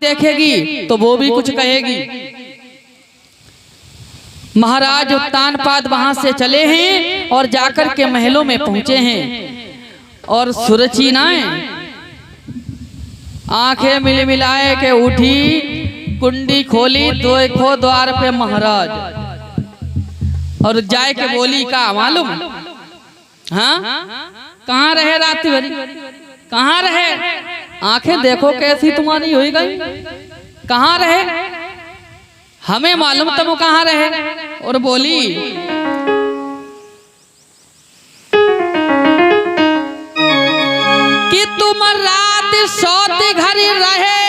देखेगी तो वो भी कुछ कहेगी। महाराज उत्तानपाद वहां से चले हैं और जाकर के महलों में पहुंचे हैं और सुरचीनाएं आंखें मिल मिलाए के उठी, कुंडी खोली, देखो द्वार पे महाराज, और जाए के बोली का मालूम, हाँ कहाँ रहे रात भरी, कहाँ रहे, आंखें देखो कैसी तुम्हारी हुई गई, कहाँ रहे, हमें मालूम तुम कहाँ रहे। और बोली कि तुम रात सोते घर रहे,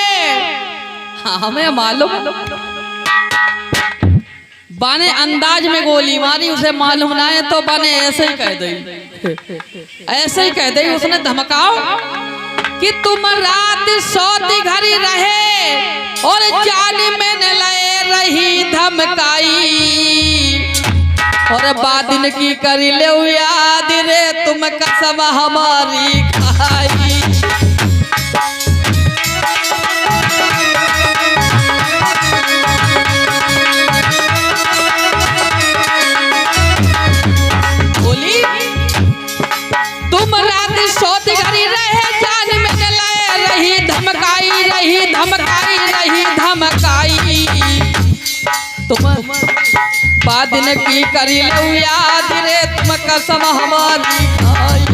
हमें मालूम, बाने अंदाज में गोली मारी, उसे मालूम ना है तो बाने ऐसे ही कह दी, ऐसे ही कह दी, उसने धमकाओ कि तुम रात सोती घर रहे और जाली में ले रही धमकाई, और बादिन की करी ले याद रे तुम कसम हमारी खाई। बोली तुम रात सोती घरी रहे, जान में ले रही धमकाई, रही धमकाई, रही धमकाई, तुम बादिन की करी लो याद रे तुम कसम हमारी खाई।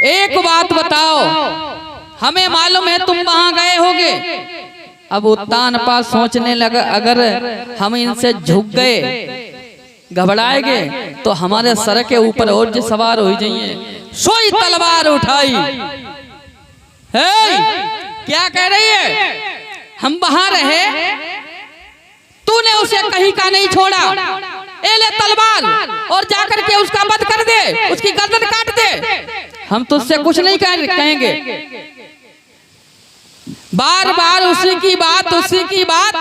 एक बात बताओ, हमें मालूम है तुम वहां गए होगे। अब उत्तानपाद सोचने लगा अगर हम इनसे झुक गए, घबराएंगे तो हमारे सर के ऊपर और जो सवार हो जाइए। सोई तलवार उठाई, क्या कह रही है, हम वहां रहे, तूने उसे कहीं का नहीं छोड़ा, ए ले तलवार और जाकर के उसका वध कर दे, उसकी गर्दन काट दे, हम तुझसे कुछ नहीं कहेंगे। बार बार उसी की बात, उसी की बात,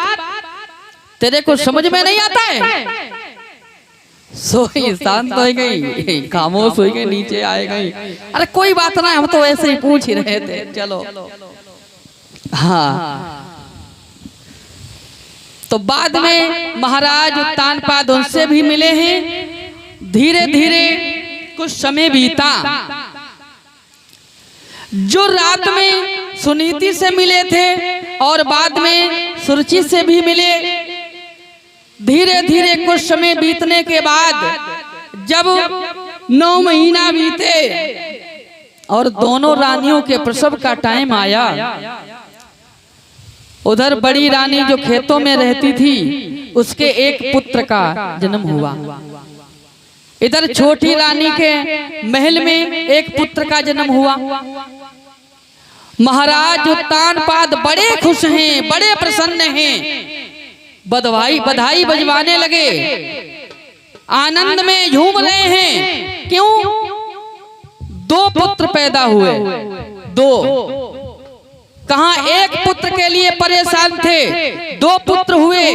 तेरे को समझ में नहीं आता है। सोई शांत हो गई, खामोश हो गई, नीचे आए गई, अरे कोई बात ना, हम तो ऐसे ही पूछ ही रहे थे, चलो। हाँ, तो बाद में महाराज उत्तानपाद उनसे भी मिले हैं। धीरे धीरे कुछ समय बीता, जो रात में सुनीति से मिले थे और बाद में सुरुचि से भी मिले, धीरे धीरे कुछ समय बीतने के बाद जब 9 महीना बीते और दोनों रानियों के प्रसव का टाइम आया, उधर बड़ी रानी जो खेतों में रहती थी उसके एक पुत्र का जन्म हुआ, इधर छोटी रानी के महल में एक पुत्र का जन्म हुआ। महाराज उत्तानपाद बड़े खुश हैं, बड़े प्रसन्न हैं, बधाई बजवाने लगे, आनंद में झूम रहे हैं। क्यों? 2 पुत्र पैदा हुए, 2, कहां एक पुत्र के लिए परेशान थे, 2 पुत्र हुए,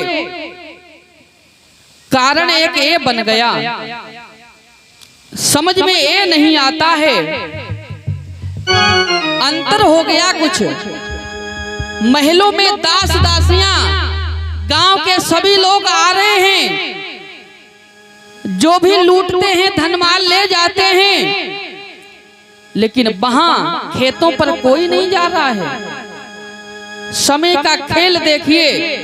कारण एक ये बन गया। समझ में ये नहीं आता है, अंतर हो गया कुछ। महलों में दास दासियां, गांव के सभी लोग आ रहे हैं, जो भी लूटते हैं धनमाल ले जाते हैं, लेकिन वहां खेतों पर कोई नहीं जा रहा है। समय का खेल देखिए,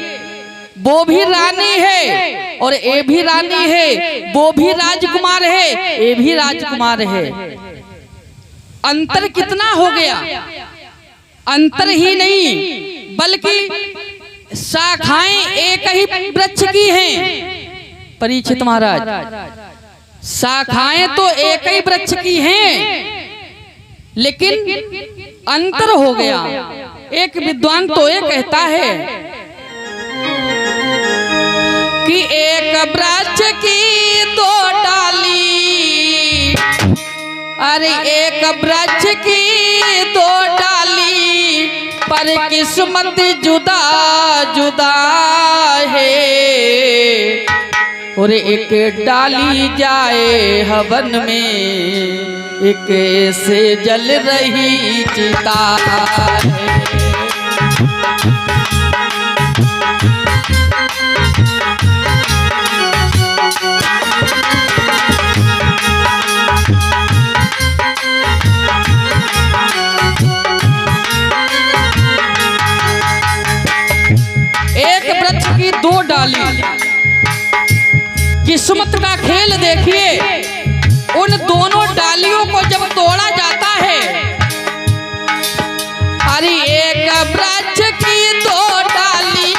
वो भी रानी है और ये भी रानी है, वो भी राजकुमार है, ये भी राजकुमार है। अंतर कितना हो गया, अंतर ही नहीं बल्कि शाखाएं एक ही वृक्ष की हैं। परीक्षित महाराज, शाखाएं तो एक ही वृक्ष की हैं, लेकिन अंतर हो गया। एक विद्वान तो ये कहता है कि एक वृक्ष की 2 डाली, अरे एक वृक्ष की 2 डाली, पर किस्मत जुदा जुदा है। और एक डाली जाए हवन में, एक से जल रही चिता है। एक वृक्ष की दो डाली, किस्मत का खेल देखिए। उन दोनों डालियों को जब तोड़ा जाता है, अरे एक वृक्ष की दो डाली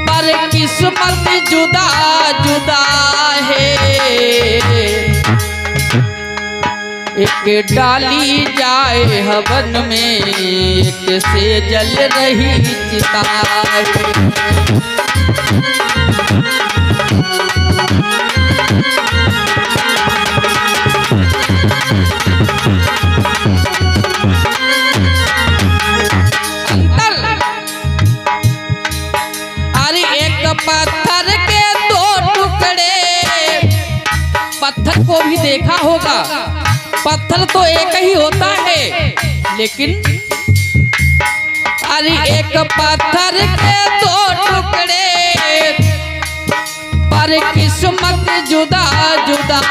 पर किस्मत जुदा जुदा है। एक डाली जाए हवन में, एक से जल रही चिता है। पत्थर के दो टुकड़े, पत्थर को भी देखा होगा, पत्थर तो एक ही होता है, लेकिन अरे एक पत्थर के दो टुकड़े पर किस्मत जुदा जुदा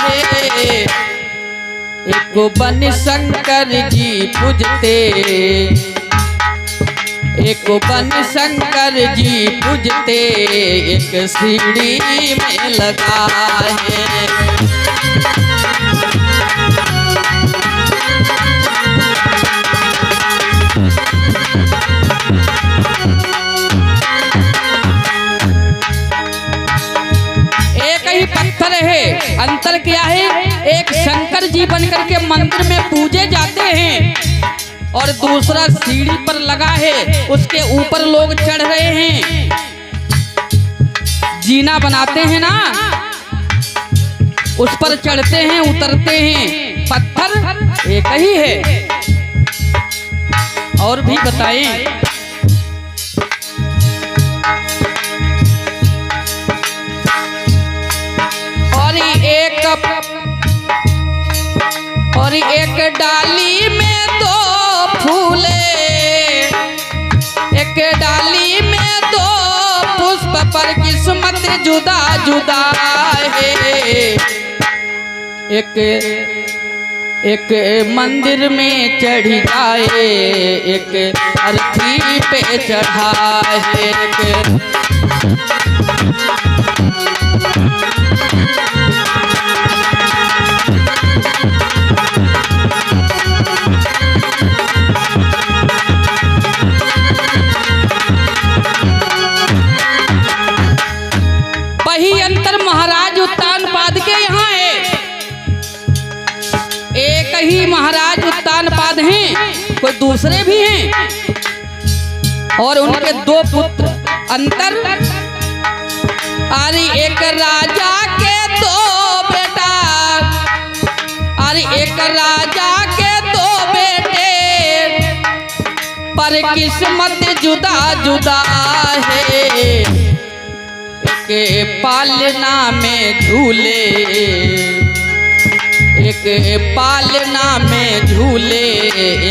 है। एक बन शंकर जी पूजते, एक बन शंकर जी पूजते, एक सीढ़ी में लगा है। एक ही पत्थर है, अंतर क्या है? एक शंकर जी बनकर के मंदिर में पूजे जाते हैं और दूसरा सीढ़ी पर लगा है, उसके ऊपर लोग चढ़ रहे हैं, जीना बनाते हैं ना, उस पर चढ़ते हैं उतरते हैं। पत्थर एक ही है। और भी बताएं। और एक डाली में दो फूले, एक डाली में दो पुष्प पर किस्मत जुदा जुदा है। एक मंदिर में चढ़ी जाए, एक अर्थी पे चढ़ा है। वही अंतर महाराज उत्तानपाद के यहाँ है। एक ही महाराज उत्तानपाद हैं, कोई दूसरे भी हैं, और उनके दो पुत्र। अंतर अरे एक राजा के दो बेटा, अरे एक राजा के दो बेटे पर किस्मत जुदा जुदा है। के पालना में झूले, एक पालना में झूले,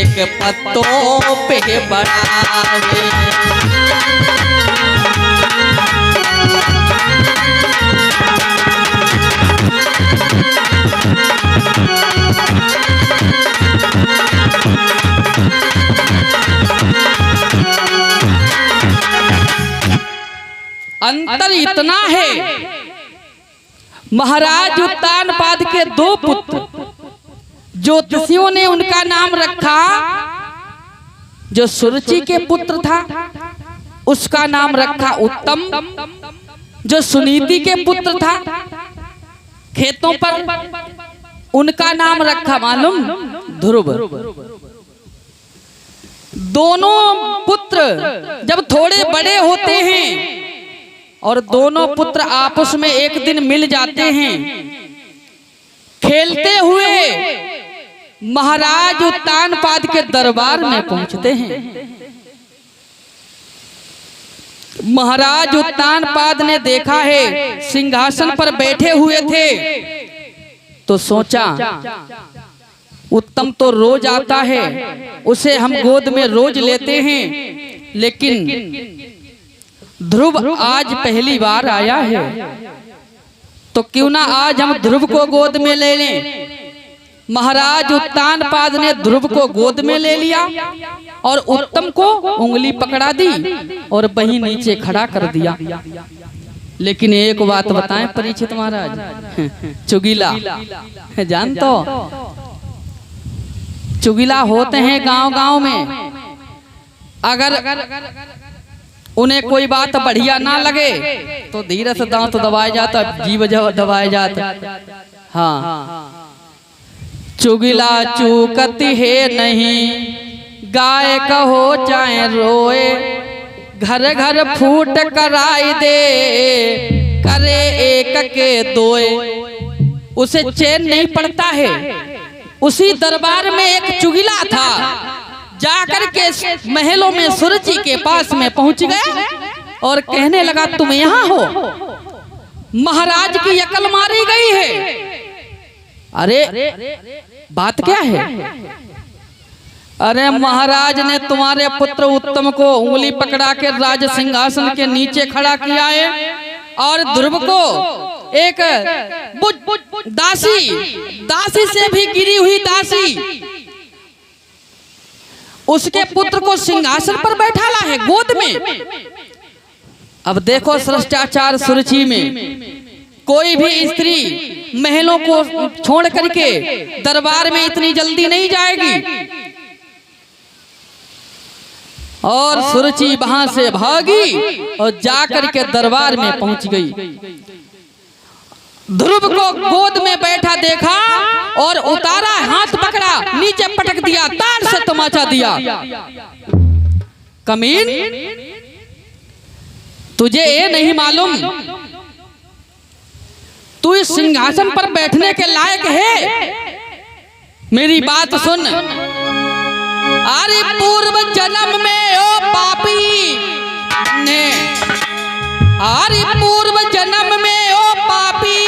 एक पत्तों पे बड़ा है। अंतर इतना है, महाराज उत्तानपाद के दो पुत्र, ज्योतिषियों ने उनका नाम रखा, जो सुरुचि के पुत्र था उसका नाम रखा उत्तम, जो सुनीति के पुत्र था खेतों पर उनका नाम रखा मालूम ध्रुव। दोनों पुत्र जब थोड़े बड़े होते हैं और दोनों पुत्र आपस में एक दिन मिल जाते हैं, खेलते हुए महाराज उत्तानपाद के दरबार में पहुंचते हैं। महाराज उत्तानपाद ने देखा है सिंहासन पर बैठे हुए थे, तो सोचा उत्तम तो रोज आता है, उसे हम गोद में रोज लेते हैं, लेकिन ध्रुव आज पहली बार आया है, तो क्यों ना आज हम ध्रुव को गोद में ले लें। महाराज उत्तानपाद ने ध्रुव को गोद में ले लिया और उत्तम को उंगली पकड़ा दी और वहीं नीचे खड़ा कर दिया। लेकिन एक बात बताएं परीक्षित महाराज, चुगीला जान तो चुगीला होते हैं गांव-गांव में, अगर उन्हें कोई बात बढ़िया ना लगे तो धीरे से दांत दबाया जाता, जीभ दबाया जाता। हाँ, चुगला चूकती है नहीं, गाय कहो चाहे रोए, घर घर फूट कराई दे, करे एक के दोए। उसे चैन नहीं पड़ता है। उसी दरबार में एक चुगला था, जाकर के महलों में सूरज जी के पास में पहुंच गया और कहने लगा तुम यहाँ हो, महाराज की अकल मारी गई है। अरे बात क्या है? अरे महाराज ने तुम्हारे पुत्र उत्तम को उंगली पकड़ा के राज सिंहासन के नीचे खड़ा किया है और ध्रुव को एक दासी से भी गिरी हुई दासी उसके पुत्र को सिंहासन पर बैठाला है गोद में। अब देखो श्रेष्ठाचार सुरुचि में कोई भी स्त्री महलों को छोड़ करके दरबार में इतनी जल्दी नहीं जाएगी। और सुरुचि वहां से भागी और जाकर के दरबार में पहुंच गई। ध्रुव को गोद में बैठा देखा और उतारा, हाथ पकड़ा, नीचे पटक दिया, तार से तमाचा दिया। कमीन, तुझे ये नहीं मालूम तू इस सिंहासन पर बैठने के लायक है? मेरी बात सुन। अरे पूर्व जन्म में ओ पापी ने, अरे पूर्व जन्म में ओ पापी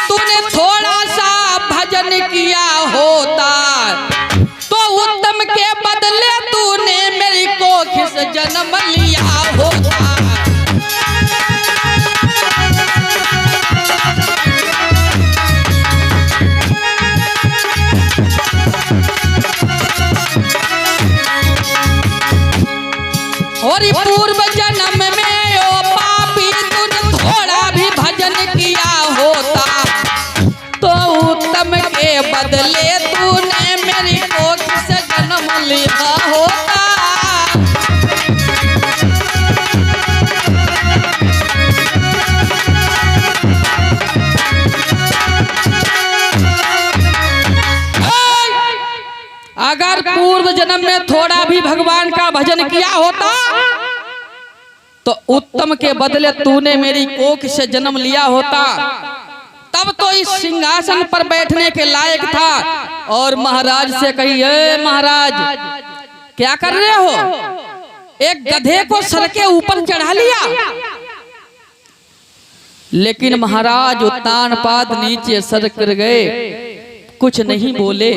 तूने थोड़ा सा भजन किया होता, तो उत्तम के बदले तूने मेरी कोख से जन्म लिया होता। और पूर्व जन्म में ओ पापी तूने थोड़ा भी भजन किया होता, तो उत्तम के बदले तूने मेरी कोख से जन्म लिया होता। अगर पूर्व जन्म में थोड़ा भी भगवान का भजन किया होता तो उत्तम के बदले तूने मेरी कोख से जन्म लिया होता, तब तो इस सिंहासन पर बैठने के लायक था। और महाराज से कही, महाराज क्या कर रहे हो? एक गधे को सर के ऊपर चढ़ा लिया। लेकिन महाराज उत्तानपाद नीचे सर कर गए, कुछ नहीं बोले।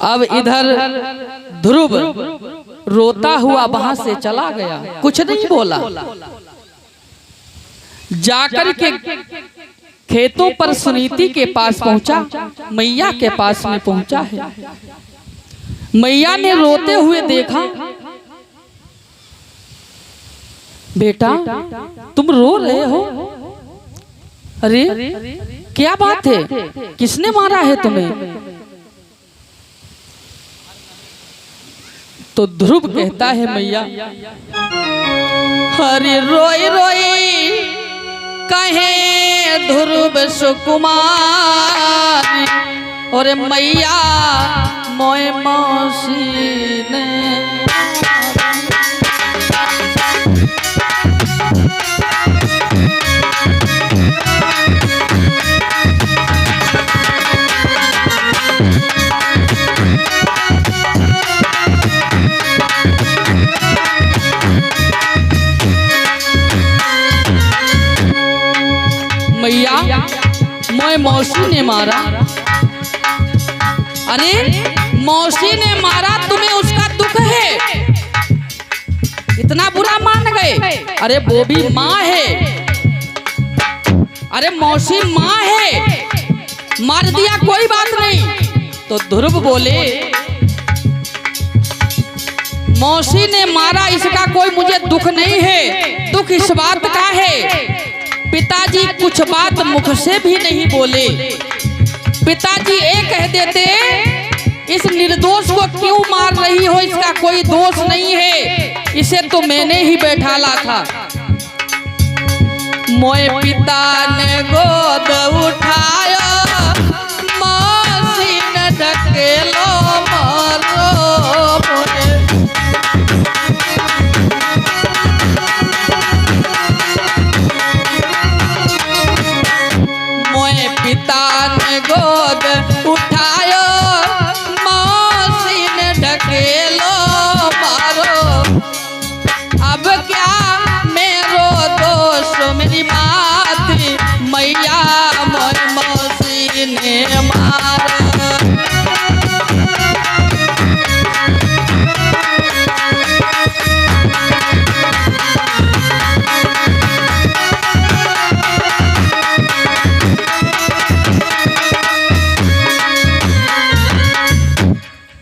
अब इधर ध्रुव रोता हुआ वहां से चला गया, कुछ नहीं बोला। जाकर के खेतों पर सुनीति के पास पहुंचा, मैया के पास में पहुंचा है। मैया ने रोते हुए देखा, बेटा तुम रो रहे हो? अरे क्या बात है, किसने मारा है तुम्हें? तो ध्रुव कहता है, मैया हरि रोई रोई कहे ध्रुव सुकुमार, और मैया मोए मौसी ने मैया मोए मौसी ने मारा। अरे मौसी ने मारा, तुम्हें उसका दुख है, इतना बुरा मान गए। अरे वो भी माँ है, अरे मौसी माँ है, मार दिया कोई बात नहीं। तो ध्रुव बोले मौसी ने मारा, इसका कोई मुझे दुख नहीं है, दुख इस बात का है पिताजी कुछ बात मुख से भी नहीं बोले। पिताजी ये कह देते इस निर्दोष को क्यों मार रही हो, इसका कोई दोष नहीं है, इसे तो मैंने ही बैठाला था। मोए पिता ने गोद उठाया, मौसी ने ढकेलो मारो मोए पिता ने गोद उठायो, मौसी ने ढकेलो मारो। अब क्या मेरो दोष मेरी बात, मैया मोए मौसी ने मारा।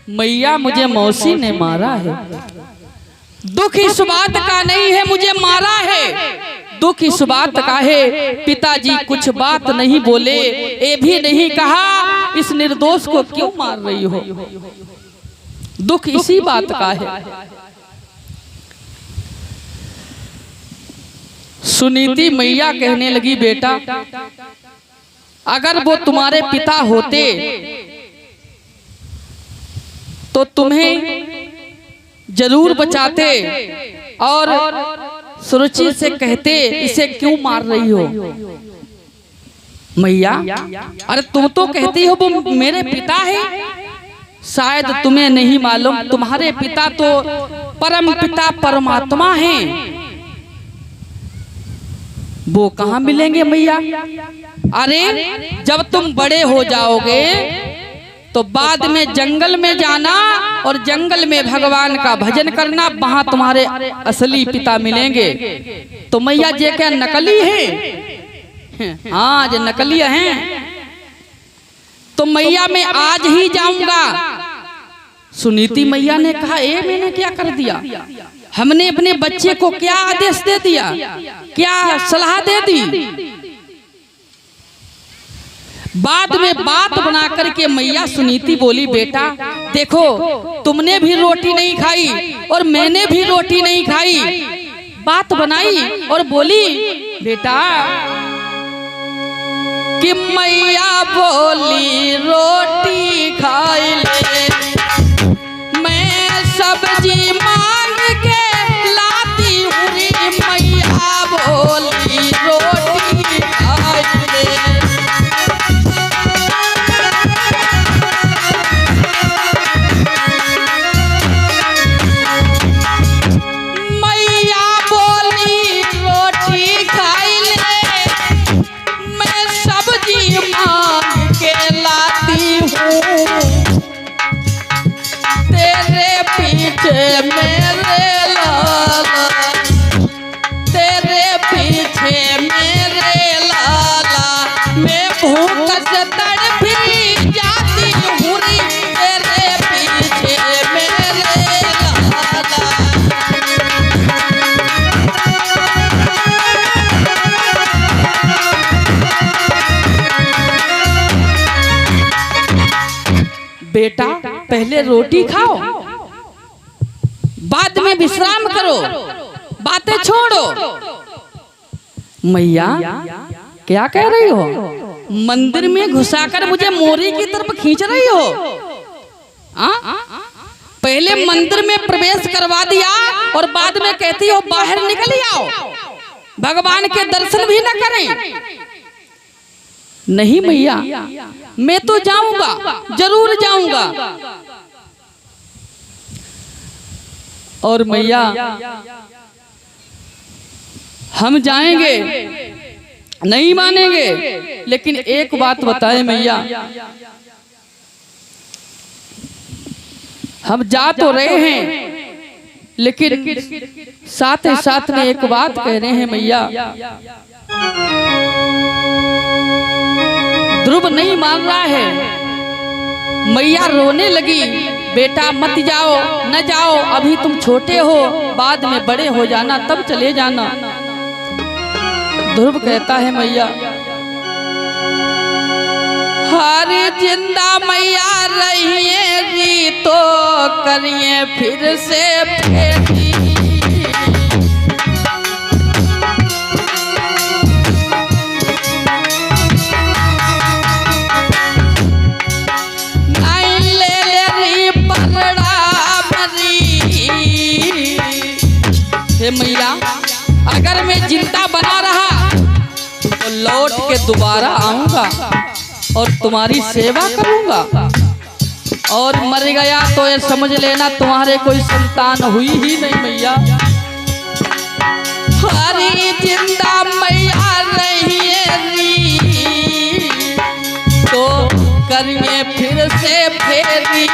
मैया मुझे मौसी ने मारा है, दुख इस बात का नहीं है मुझे मारा है, दुख इस बात का है पिताजी कुछ बात नहीं बोले, ये भी नहीं कहा इस निर्दोष को क्यों मार रही हो, दुख इसी बात का है। सुनीति मैया कहने लगी बेटा अगर वो तुम्हारे पिता होते तो तुम्हें जरूर बचाते और सुरुचि से कहते इसे क्यों मार रही हो। मैया अरे तुम तो कहती हो वो मेरे पिता है, शायद तुम्हें नहीं मालूम तुम्हारे पिता तो परम पिता परमात्मा हैं। वो कहाँ मिलेंगे मैया? अरे जब तुम बड़े हो जाओगे तो बाद में जंगल में जाना और जंगल में भगवान का भजन करना, वहां तुम्हारे असली पिता मिलेंगे। तो मैया जे क्या नकली है? हाँ जो नकली हैं तो मैया मैं आज ही जाऊंगा। सुनीति मैया ने कहा ए मैंने क्या कर दिया, हमने अपने बच्चे को क्या आदेश दे दिया, क्या सलाह दे दी। बाद में बात बना करके मैया सुनीति बोली बेटा देखो तुमने भी रोटी नहीं खाई और मैंने भी रोटी नहीं खाई। बात बनाई और बोली बेटा कि मैया बोली रोटी खाई ले, मैं सब्जी मांग के लाती हूँ। मैया बोली रोटी खाई ले, मेरे लाला तेरे पीछे मेरे लाला, मैं भूख से तड़पी जाती हूँ तेरे पीछे मेरे लाला। बेटा पहले रोटी खाओ बाद में विश्राम करो, बातें छोड़ो। मैया क्या कह रही हो? मंदिर में घुसाकर मुझे मोरी की तरफ खींच रही हो? पहले मंदिर में प्रवेश करवा दिया और बाद में कहती हो बाहर निकल आओ, भगवान के दर्शन भी न करें। नहीं मैया मैं तो जाऊंगा, जरूर जाऊंगा। और मैया हम जाएंगे नहीं मानेंगे। लेकिन एक बात बताए मैया, हम जा तो रहे हैं लेकिन साथ ही साथ में एक बात कह रहे हैं मैया, ध्रुव नहीं मान रहा है। मैया रोने लगी, बेटा मत जाओ, न जाओ, अभी तुम छोटे हो, बाद में बड़े हो जाना तब चले जाना। ध्रुव कहता है मैया, हरी जिंदा मैया रहिए री तो करिए फिर से फेरी। नहीं ले री परड़ामरी। हे मैया, अगर मैं जिंदा बना रहा तो लौट के दोबारा आऊंगा और तुम्हारी सेवा करूंगा, और मर गया तो ये समझ लेना तुम्हारे कोई संतान हुई ही नहीं मैया। हरी जिंदा मैया रहिए री तो करिए फिर से फेरी।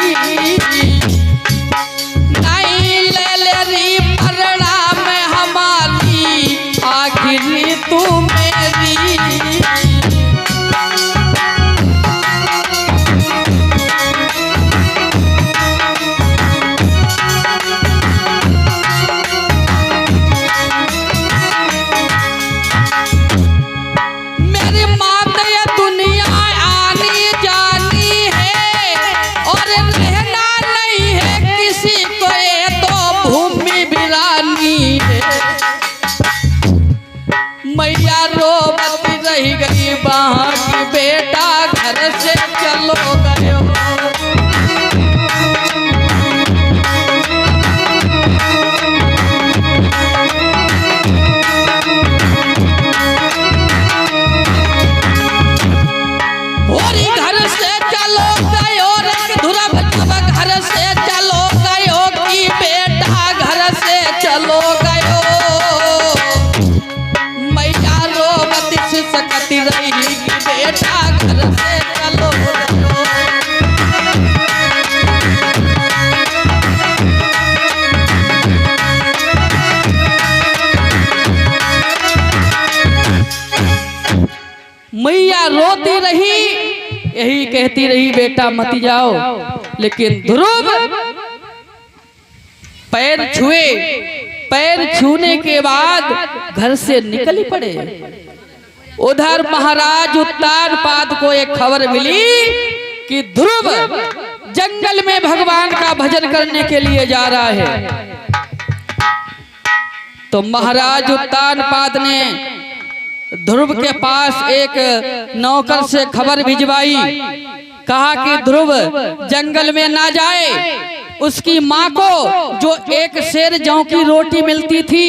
नहीं ले री परिणाम हमारी आखिरी तू मेरी। मैया रोवती रह गई वहाँ की, बेटा घर से चलो गए। और घर से चलो गयो रे ध्रुव, जब घर से चलो गयो की बेटा घर से चलो गयो। सकती रही कि बेटा घर से चलो गयो। मैया रोती रही, यही कहती रही बेटा मत जाओ। लेकिन ध्रुव पैर छुए, पैर छूने के बाद घर से निकल पड़े। उधर महाराज उत्तानपाद को एक खबर मिली कि ध्रुव जंगल में भगवान का भजन करने के लिए जा रहा है। तो महाराज उत्तानपाद ने ध्रुव के पास एक नौकर से खबर भिजवाई, कहा कि ध्रुव जंगल में ना जाए। उसकी माँ को जो एक सेर जौ की रोटी मिलती थी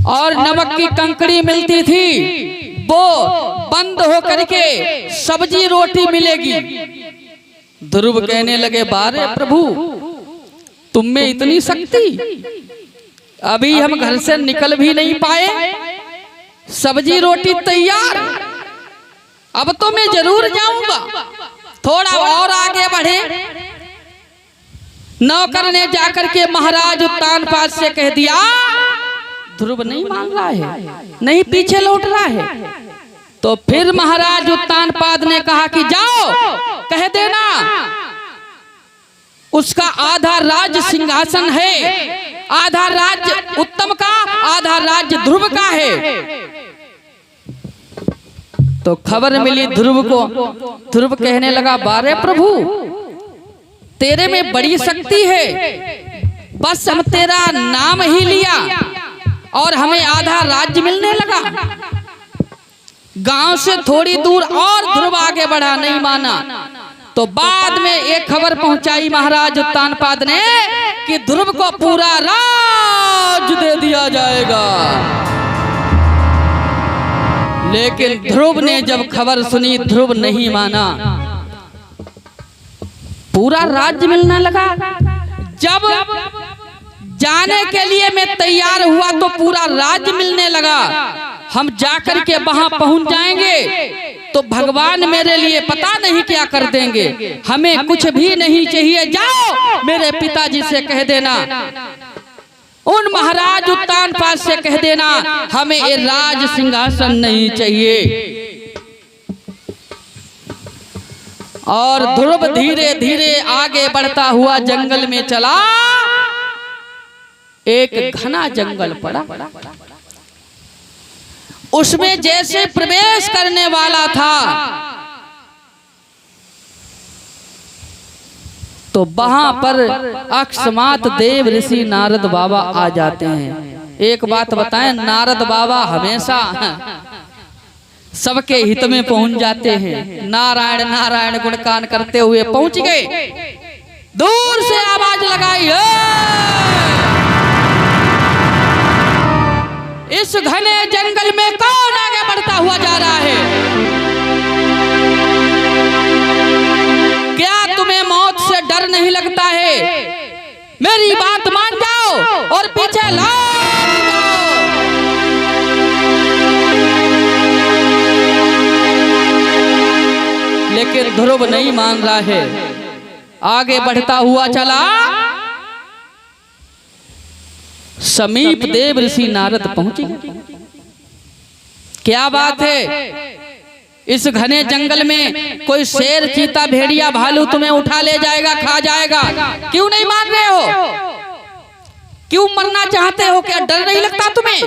और नमक की कंकड़ी मिलती थी, वो बंद होकर के सब्जी रोटी मिलेगी। ध्रुव कहने लगे, बारे प्रभु तुम में इतनी शक्ति, अभी हम घर से निकल भी नहीं पाए, सब्जी रोटी तैयार, अब तो मैं जरूर जाऊंगा। थोड़ा और आगे बढ़े, नौकर ने जाकर के महाराज उत्तानपाद से कह दिया, ध्रुव नहीं मान रहा है, नहीं पीछे लौट रहा है। तो फिर महाराज उत्तानपाद ने कहा कि जाओ कह देना उसका आधा राज्य सिंहासन है, आधा राज्य उत्तम का, आधा राज्य ध्रुव का है। तो खबर मिली ध्रुव को। ध्रुव कहने लगा, बारे प्रभु तेरे में बड़ी शक्ति है, बस हम तेरा नाम ही लिया और हमें आधा राज्य मिलने लगा। गांव से थोड़ी दूर और ध्रुव आगे बढ़ा, नहीं माना। तो बाद में एक खबर पहुंचाई महाराज उत्तानपाद ने कि ध्रुव को पूरा राज्य दे दिया जाएगा। लेकिन ध्रुव ने जब खबर सुनी, ध्रुव नहीं माना। पूरा राज्य मिलने लगा। जब जाने के लिए मैं तैयार हुआ तो पूरा राज्य मिलने लगा। हम जाकर के वहां पहुंच जाएंगे तो भगवान मेरे लिए पता नहीं क्या कर देंगे। हमें कुछ भी नहीं चाहिए, जाओ मेरे पिताजी से कह देना, उन महाराज उत्तानपाद से कह देना हमें ये राज सिंहासन नहीं चाहिए। और ध्रुव धीरे धीरे आगे बढ़ता हुआ जंगल में चला। एक घना जंगल पड़ा, उसमें जैसे प्रवेश करने वाला था तो वहां पर अकस्मात देव ऋषि नारद बाबा आ जाते हैं। एक बात बताएं, नारद बाबा हमेशा सबके हित में पहुंच जाते हैं। नारायण नारायण गुणगान करते हुए पहुंच गए। दूर से आवाज लगाई, इस घने जंगल में कौन आगे बढ़ता हुआ जा रहा है? क्या तुम्हें मौत से डर नहीं लगता है? मेरी बात मान जाओ और पीछे लौट जाओ। लेकिन ध्रुव नहीं मान रहा है, आगे बढ़ता हुआ चला। समीप देव ऋषि नारद पहुंचे। क्या बात है, इस घने जंगल में कोई शेर चीता भेड़िया भालू तुम्हें उठा ले जाएगा, खा जाएगा, क्यों नहीं मान रहे हो? क्यों मरना चाहते हो? क्या डर नहीं लगता तुम्हें?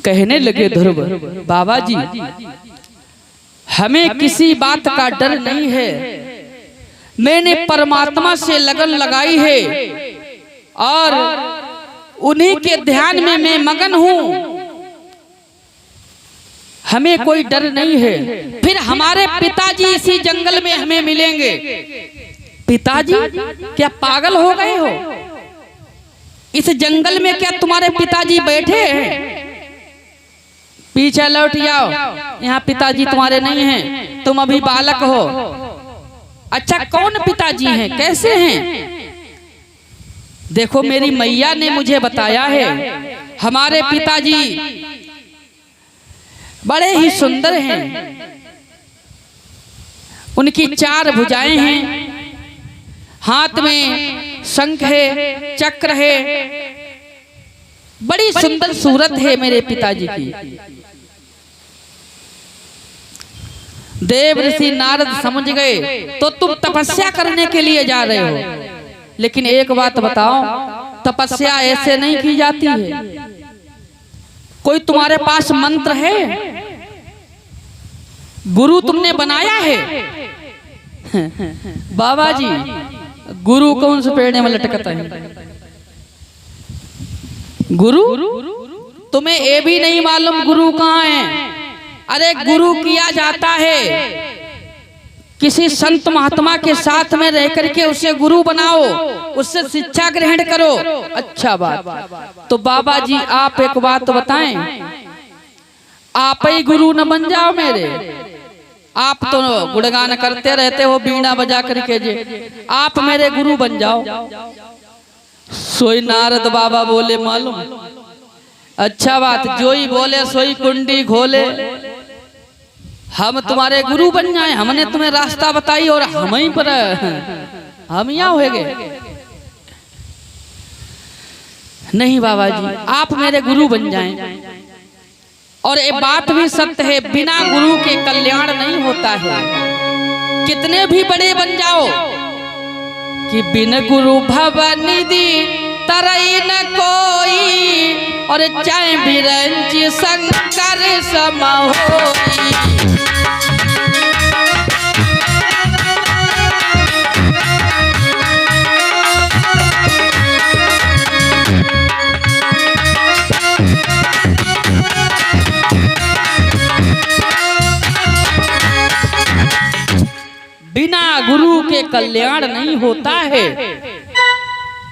कहने लगे ध्रुव, बाबा जी हमें किसी बात का डर नहीं है। मैंने परमात्मा से लगन लगाई है और उन्हीं के ध्यान में मैं मगन हूं। हमें कोई डर नहीं है। फिर हमारे पिताजी इसी जंगल में हमें मिलेंगे। पिताजी? क्या पागल हो गए हो? इस जंगल में क्या तुम्हारे पिताजी बैठे हैं? पीछे लौट जाओ, यहाँ पिताजी तुम्हारे नहीं हैं, तुम अभी बालक हो। अच्छा, कौन पिताजी हैं, कैसे हैं? देखो मेरी मैया ने मुझे बताया है, हमारे पिताजी बड़े ही सुंदर हैं। उनकी 4 भुजाएं हैं, हाथ में शंख है, चक्र है, बड़ी सुंदर सूरत है मेरे पिताजी की। देव ऋषि नारद समझ गए, तो तुम तपस्या करने के लिए जा रहे हो। लेकिन एक बात बताओ, तपस्या ऐसे नहीं की जाती है। कोई तुम्हारे पास मंत्र है? गुरु तुमने बनाया है? बाबा जी गुरु कौन से पेड़ में लटकता है? गुरु? तुम्हें ये भी नहीं मालूम गुरु कहाँ है? अरे गुरु किया जाता है किसी संत महात्मा के साथ में रह करके उसे गुरु बनाओ, उससे शिक्षा ग्रहण करो। अच्छा बात। तो बाबा जी आप एक बात बताएं, आप ही गुरु न बन जाओ मेरे? आप तो गुणगान करते रहते हो बीणा बजा करके, जे आप मेरे गुरु बन जाओ। सोई नारद बाबा बोले, मालूम? अच्छा बात, जो ही बोले सोई कुंडी खोले। हम तुम्हारे गुरु बन जाए? हमने तुम्हें रास्ता बताई और हम ही पर हम यहाँ हो गए? नहीं बाबा जी, आप मेरे गुरु बन जाएं। और ये बात भी सत्य है, बिना गुरु के कल्याण नहीं होता है। कितने भी बड़े बन जाओ, कि बिन गुरु भवन निधि तरई न कोई, और चाहे बिरंच शंकर सम होई। बिना गुरु के कल्याण नहीं होता है।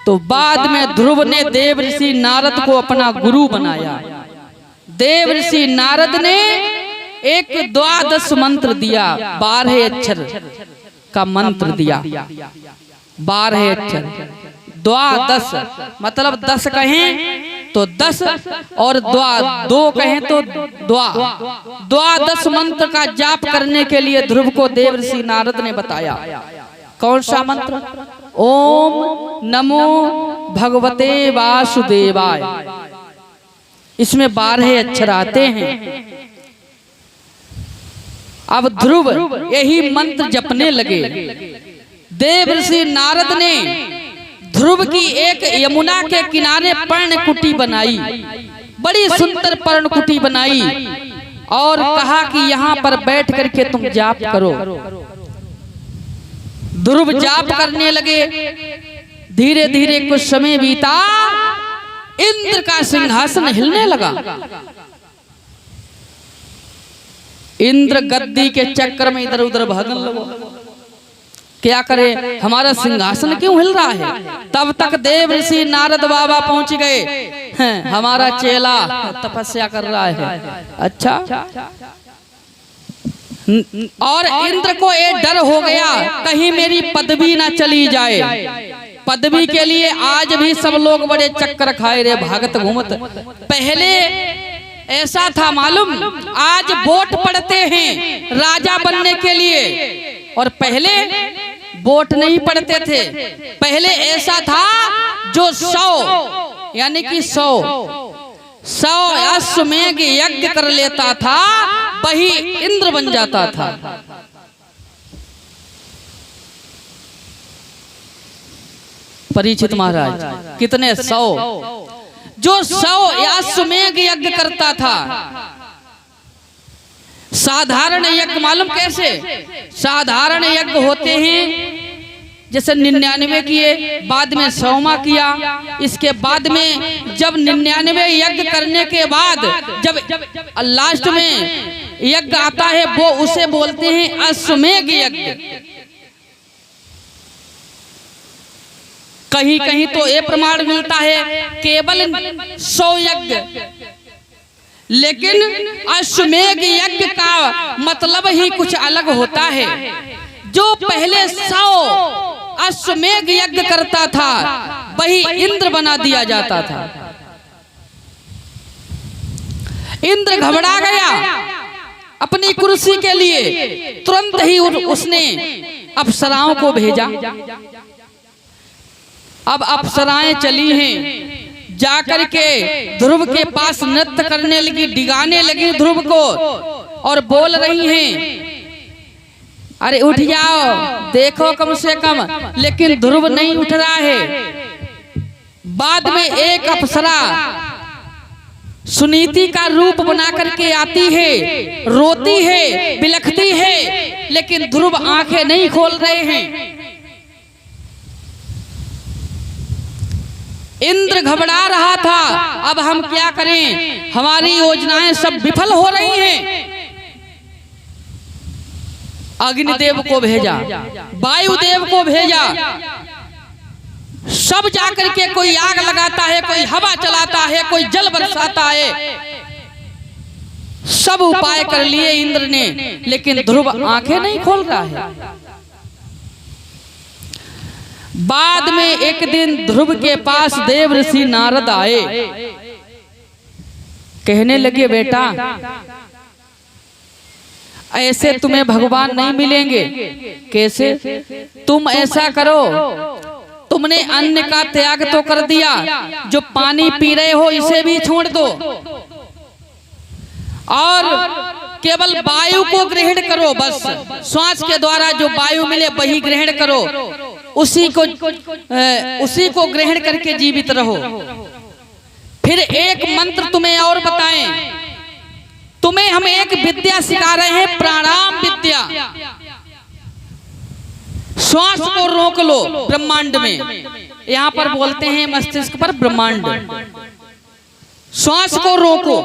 तो बाद में ध्रुव ने देव ऋषि नारद को अपना गुरु बनाया। देव ऋषि नारद ने एक 12 मंत्र दिया, 12 अक्षर। का मंत्र दिया। 12 अक्षर, द्वादश मतलब 10 कहें तो 10 और 2 कहें तो द्वादश मंत्र का जाप करने के लिए ध्रुव को देवर्षि नारद ने बताया। कौन सा मंत्र? ओम नमो भगवते वासुदेवाय। इसमें 12 अक्षर आते हैं। अब ध्रुव यही मंत्र जपने लगे। देवर्षि नारद ने ध्रुव की एक यमुना के किनारे पर्णकुटी बनाई, बड़ी सुंदर पर्णकुटी बनाई और कहा कि यहाँ पर बैठ करके तुम जाप करो। ध्रुव जाप करने लगे। धीरे धीरे कुछ समय बीता, इंद्र का सिंहासन हिलने लगा। इंद्र गद्दी के चक्कर में इधर उधर भागने लगा। क्या करे, हमारा सिंहासन क्यों हिल रहा है? तब तक देवर्षि नारद बाबा पहुंच गए। हमारा चेला तपस्या कर रहा है। अच्छा। और इंद्र को ये डर हो गया कहीं मेरी पदवी ना चली जाए। पदवी के लिए आज भी सब लोग बड़े चक्कर खाए रे, भागत घूमत। पहले ऐसा था मालूम, आज वोट पड़ते हैं राजा बनने के लिए और पहले वोट नहीं पड़ते थे। पहले ऐसा था जो 100 यानी कि 100 अश्वमेध यज्ञ कर लेता था वही इंद्र बन जाता था। परीक्षित महाराज कितने 100 जो 100 अश्वमेध यज्ञ करता था। साधारण यज्ञ मालूम कैसे? साधारण यज्ञ होते हैं जैसे 99 किए, बाद में 100वां किया। इसके बाद में जब 99 यज्ञ करने के बाद जब लास्ट में यज्ञ आता है वो उसे बोलते हैं अश्वमेध यज्ञ। कहीं कहीं तो ये प्रमाण मिलता है केवल 100 यज्ञ, लेकिन अश्वमेध यज्ञ का मतलब ही कुछ अलग होता है। जो पहले 100 अश्वमेध यज्ञ करता था वही इंद्र बना दिया जाता था। इंद्र घबरा गया अपनी कुर्सी के लिए। तुरंत ही उसने अप्सराओं को भेजा। अब अप्सराएं चली हैं, जाकर के ध्रुव के पास नृत्य करने लगी, डिगाने लगी ध्रुव को और बोल रही हैं अरे उठ जाओ, देखो कम से कम। लेकिन ध्रुव नहीं उठ रहा है। बाद में एक अप्सरा सुनीति का रूप बना करके आती है, रोती है, बिलखती है, लेकिन ध्रुव आंखें नहीं खोल रहे हैं। इंद्र घबरा रहा था, अब हम क्या करें, हमारी योजनाएं सब विफल हो रही हैं। अग्निदेव को भेजा, वायुदेव को भेजा, सब जाकर के कोई आग लगाता है, कोई हवा चलाता है, कोई जल बरसाता है। सब उपाय कर लिए इंद्र ने, लेकिन ध्रुव आंखें नहीं खोल रहा है। बाद में एक दिन ध्रुव के पास देवर्षि नारद आए। कहने लगे बेटा ऐसे तुम्हें भगवान नहीं मिलेंगे। कैसे? तुम ऐसा करो, तुमने अन्न का त्याग तो कर दिया, जो पानी पी रहे हो इसे भी छोड़ दो और केवल वायु को ग्रहण करो। बस श्वास के द्वारा जो वायु मिले वही ग्रहण करो, उसी को ग्रहण करके जीवित रहो। फिर एक मंत्र तुम्हें और बताएं, तुम्हें हम एक विद्या सिखा रहे हैं, प्राणायाम विद्या। श्वास को रोक लो ब्रह्मांड में, यहाँ पर बोलते हैं मस्तिष्क पर ब्रह्मांड। श्वास को रोको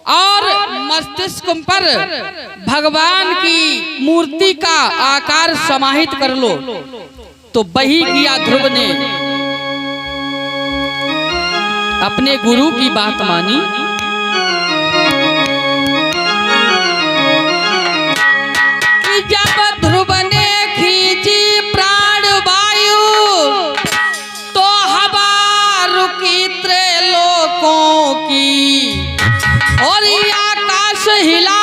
और मस्तिष्क पर भगवान की मूर्ति का आकार समाहित कर लो। तो वही किया ध्रुव ने, अपने गुरु की बात मानी। जब ध्रुव ने लोकों की। और ये आकाश हिला,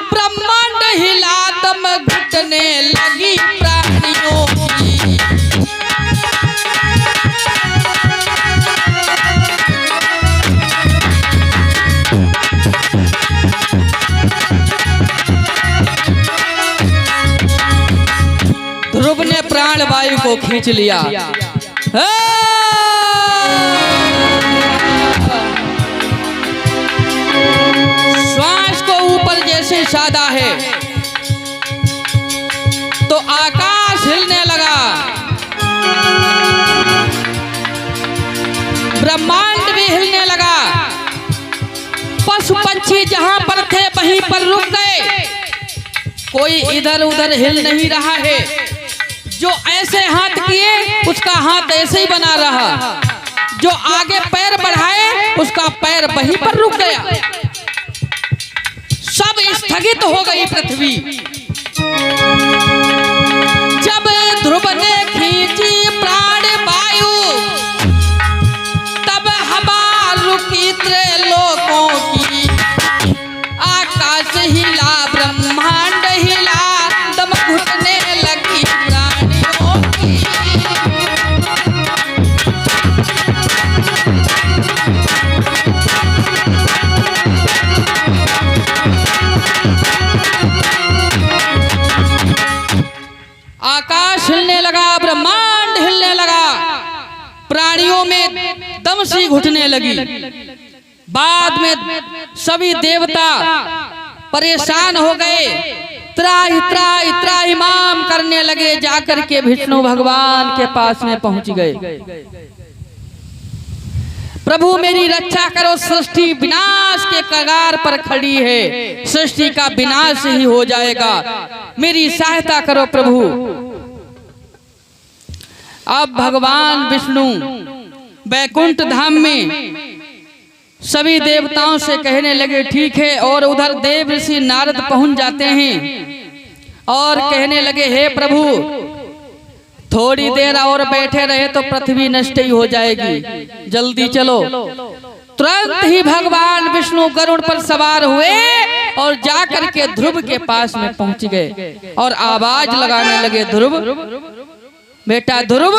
ब्रह्मांड हिला, दम घुटने लगी प्राणियों की। ध्रुव ने प्राण वायु को खींच लिया। श्वास को ऊपर जैसे साधा है तो आकाश हिलने लगा, ब्रह्मांड भी हिलने लगा। पशु पक्षी जहां पर थे वहीं पर रुक गए, कोई इधर उधर हिल नहीं रहा है। जो ऐसे हाथ किए उसका हाथ ऐसे ही बना रहा, जो आगे पैर बढ़ाए उसका पैर वहीं पर रुक गया। सब स्थगित हो गई पृथ्वी। जब ध्रुव ने खींची प्राण वायु, तब हवा रुकी त्रैलोकों की। आकाश हिला, ब्रह्मांड हिला, दम घुटने लगी प्राणियों की। आकाश हिलने लगा, ब्रह्मांड हिलने लगा, प्राणियों में दम सी घुटने लगी। बाद में सभी देवता परेशान हो गए, त्राहि त्राहि त्राहिमाम करने लगे। जाकर के विष्णु भगवान के पास में पहुंच गए। प्रभु मेरी रक्षा करो, सृष्टि विनाश के कगार पर खड़ी है, सृष्टि का विनाश ही हो जाएगा, मेरी सहायता करो प्रभु। अब भगवान विष्णु वैकुंठ धाम में सभी देवताओं से कहने लगे ठीक है। और उधर देव ऋषि नारद पहुंच जाते हैं और कहने लगे हे प्रभु, थोड़ी देर और बैठे रहे तो पृथ्वी नष्ट ही हो जाएगी, जल्दी चलो। तुरंत ही भगवान विष्णु गरुड़ पर सवार हुए और जाकर के ध्रुव के पास में पहुंच गए और आवाज लगाने लगे, ध्रुव बेटा ध्रुव,